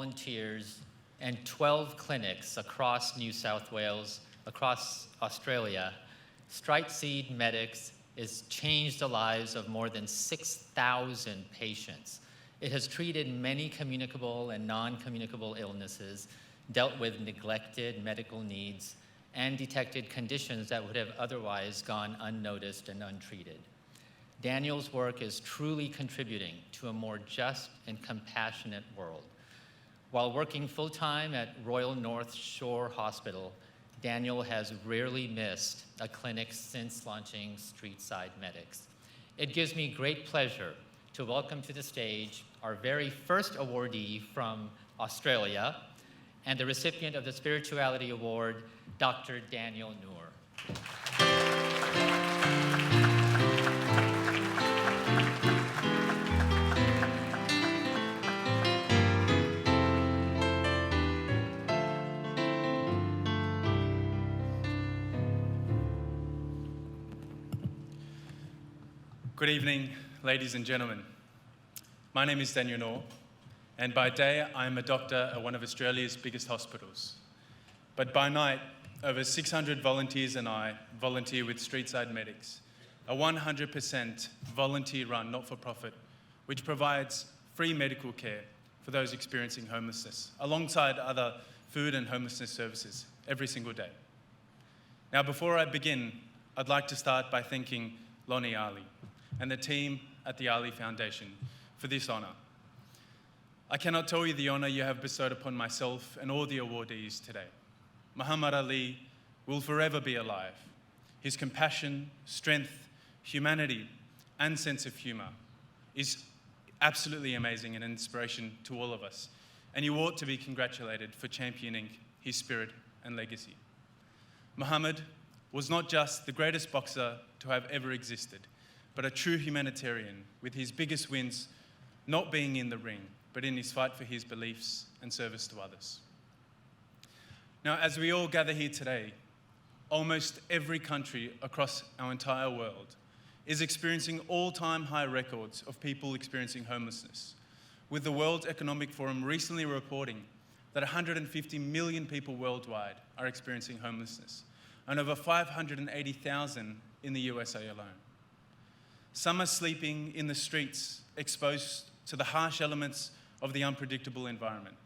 volunteers, and 12 clinics across New South Wales, across Australia, Streetseed Medics has changed the lives of more than 6,000 patients. It has treated many communicable and non-communicable illnesses, dealt with neglected medical needs, and detected conditions that would have otherwise gone unnoticed and untreated. Daniel's work is truly contributing to a more just and compassionate world. While working full-time at Royal North Shore Hospital, Daniel has rarely missed a clinic since launching Streetside Medics. It gives me great pleasure to welcome to the stage our very first awardee from Australia and the recipient of the Spirituality Award, Dr. Daniel Nour. Good evening, ladies and gentlemen. My name is Daniel Nour, and by day I am a doctor at one of Australia's biggest hospitals. But by night, over 600 volunteers and I volunteer with Streetside Medics, a 100% volunteer-run not-for-profit which provides free medical care for those experiencing homelessness, alongside other food and homelessness services every single day. Now, before I begin, I'd like to start by thanking Lonnie Ali and the team at the Ali Foundation for this honour. I cannot tell you the honour you have bestowed upon myself and all the awardees today. Muhammad Ali will forever be alive. His compassion, strength, humanity, and sense of humour is absolutely amazing and an inspiration to all of us, and you ought to be congratulated for championing his spirit and legacy. Muhammad was not just the greatest boxer to have ever existed, but a true humanitarian, with his biggest wins not being in the ring, but in his fight for his beliefs and service to others. Now, as we all gather here today, almost every country across our entire world is experiencing all-time high records of people experiencing homelessness, with the World Economic Forum recently reporting that 150 million people worldwide are experiencing homelessness, and over 580,000 in the USA alone. Some are sleeping in the streets, exposed to the harsh elements of the unpredictable environment.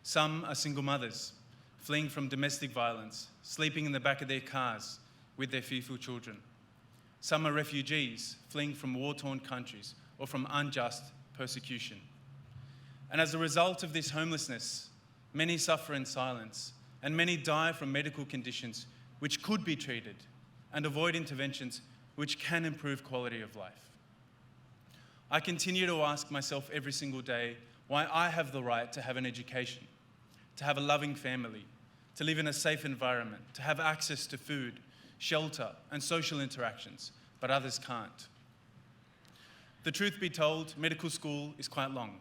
Some are single mothers, fleeing from domestic violence, sleeping in the back of their cars with their fearful children. Some are refugees, fleeing from war-torn countries or from unjust persecution. And as a result of this homelessness, many suffer in silence, and many die from medical conditions which could be treated, and avoid interventions which can improve quality of life. I continue to ask myself every single day why I have the right to have an education, to have a loving family, to live in a safe environment, to have access to food, shelter, and social interactions, but others can't. The truth be told, medical school is quite long,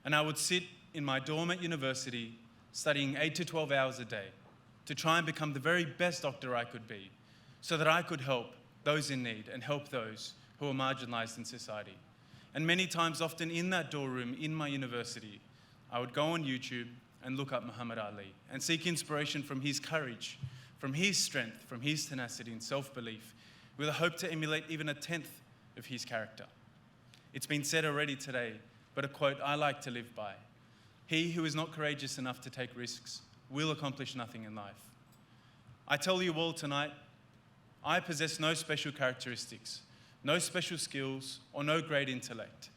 and I would sit in my dorm at university studying 8 to 12 hours a day to try and become the very best doctor I could be, so that I could help those in need and help those who are marginalised in society. And many times, often in that dorm room in my university, I would go on YouTube and look up Muhammad Ali and seek inspiration from his courage, from his strength, from his tenacity and self-belief, with a hope to emulate even a tenth of his character. It's been said already today, but a quote I like to live by: "He who is not courageous enough to take risks will accomplish nothing in life." I tell you all tonight, I possess no special characteristics, no special skills, or no great intellect.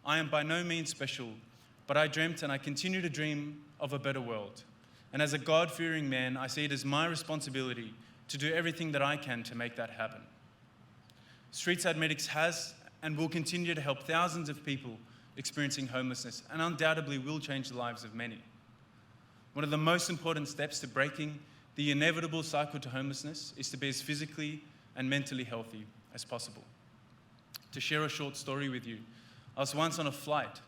I am by no means special, but I dreamt and I continue to dream of a better world. And as a God-fearing man, I see it as my responsibility to do everything that I can to make that happen. Streetside Medics has and will continue to help thousands of people experiencing homelessness, and undoubtedly will change the lives of many. One of the most important steps to breaking the inevitable cycle to homelessness is to be as physically and mentally healthy as possible. To share a short story with you, I was once on a flight,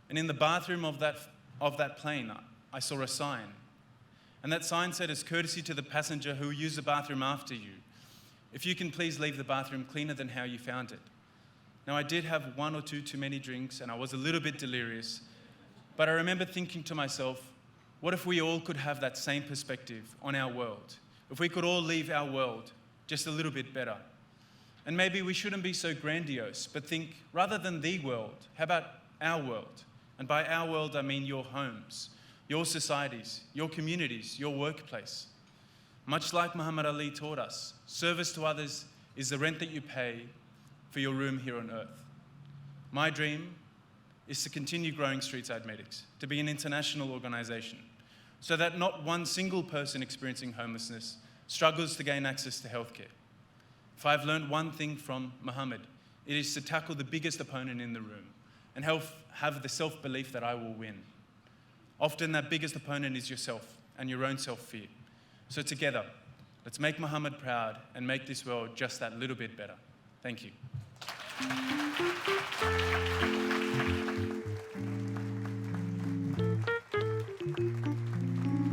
and in the bathroom of that plane, I saw a sign. And that sign said, as courtesy to the passenger who will use the bathroom after you, if you can please leave the bathroom cleaner than how you found it. Now, I did have one or two too many drinks, and I was a little bit delirious, But I remember thinking to myself, what if we all could have that same perspective on our world? If we could all leave our world just a little bit better? And maybe we shouldn't be so grandiose, but think, rather than the world, how about our world? And by our world, I mean your homes, your societies, your communities, your workplace. Much like Muhammad Ali taught us, service to others is the rent that you pay for your room here on earth. My dream is to continue growing Streetside Medics, to be an international organisation, so that not one single person experiencing homelessness struggles to gain access to healthcare. If I've learned one thing from Muhammad, it is to tackle the biggest opponent in the room and have the self-belief that I will win. Often that biggest opponent is yourself and your own self-fear. So together, let's make Muhammad proud and make this world just that little bit better. Thank you.